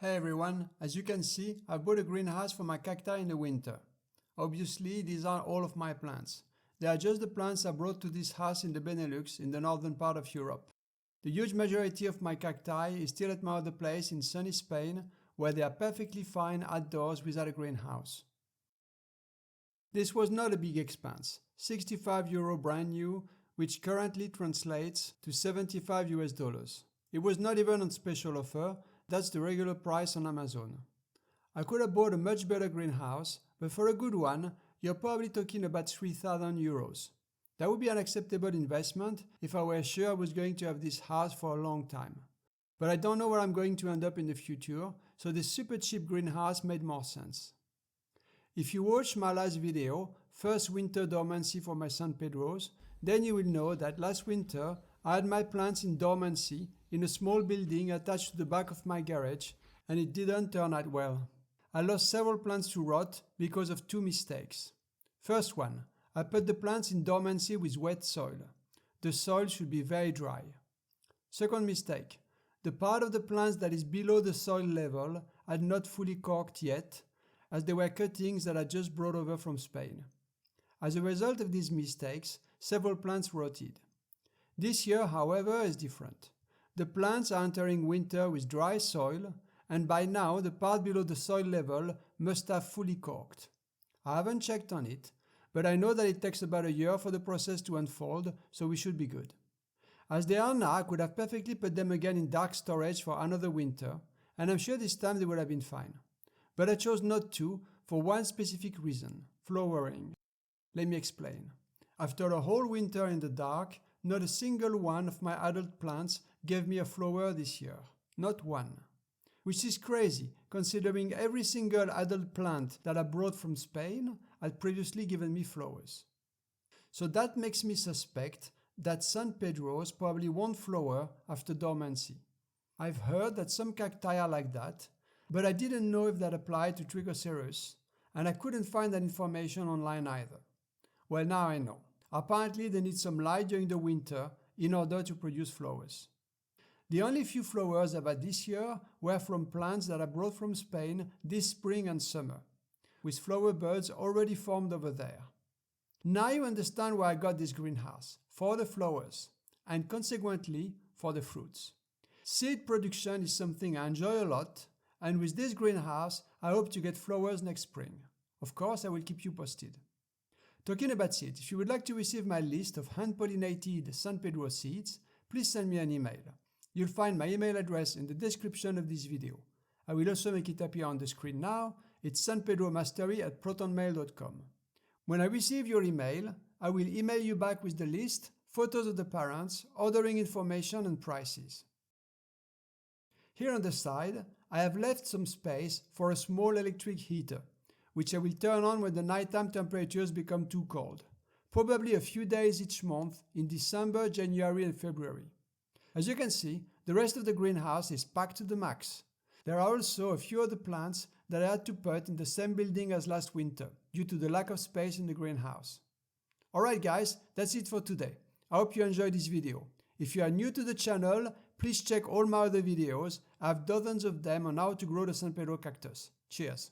Hey everyone, as you can see, I bought a greenhouse for my cacti in the winter. Obviously, these aren't all of my plants. They are just the plants I brought to this house in the Benelux in the northern part of Europe. The huge majority of my cacti is still at my other place in sunny Spain, where they are perfectly fine outdoors without a greenhouse. This was not a big expense, €65 brand new, which currently translates to $75 US. It was not even on special offer. That's the regular price on Amazon. I could have bought a much better greenhouse, but for a good one, you're probably talking about €3,000. That would be an acceptable investment if I were sure I was going to have this house for a long time. But I don't know where I'm going to end up in the future, so this super cheap greenhouse made more sense. If you watched my last video, First Winter Dormancy for my son Pedros, then you will know that last winter I had my plants in dormancy in a small building attached to the back of my garage, and it didn't turn out well. I lost several plants to rot because of two mistakes. First one, I put the plants in dormancy with wet soil. The soil should be very dry. Second mistake, the part of the plants that is below the soil level had not fully corked yet, as they were cuttings that I just brought over from Spain. As a result of these mistakes, several plants rotted. This year, however, is different. The plants are entering winter with dry soil, and by now the part below the soil level must have fully corked. I haven't checked on it, but I know that it takes about a year for the process to unfold, so we should be good. As they are now, I could have perfectly put them again in dark storage for another winter, and I'm sure this time they would have been fine. But I chose not to for one specific reason: flowering. Let me explain. After a whole winter in the dark, not a single one of my adult plants gave me a flower this year. Not one. Which is crazy, considering every single adult plant that I brought from Spain had previously given me flowers. So that makes me suspect that San Pedros probably won't flower after dormancy. I've heard that some cacti are like that, but I didn't know if that applied to Trichocereus, and I couldn't find that information online either. Well, now I know. Apparently they need some light during the winter in order to produce flowers. The only few flowers I've had this year were from plants that I brought from Spain this spring and summer, with flower buds already formed over there. Now you understand why I got this greenhouse, for the flowers, and consequently for the fruits. Seed production is something I enjoy a lot, and with this greenhouse I hope to get flowers next spring. Of course, I will keep you posted. Talking about seeds, if you would like to receive my list of hand-pollinated San Pedro seeds, please send me an email. You'll find my email address in the description of this video. I will also make it appear on the screen now. It's sanpedromastery@protonmail.com. When I receive your email, I will email you back with the list, photos of the parents, ordering information and prices. Here on the side, I have left some space for a small electric heater, which I will turn on when the nighttime temperatures become too cold, probably a few days each month in December, January and February. As you can see, the rest of the greenhouse is packed to the max. There are also a few other plants that I had to put in the same building as last winter, due to the lack of space in the greenhouse. Alright guys, that's it for today. I hope you enjoyed this video. If you are new to the channel, please check all my other videos. I have dozens of them on how to grow the San Pedro cactus. Cheers!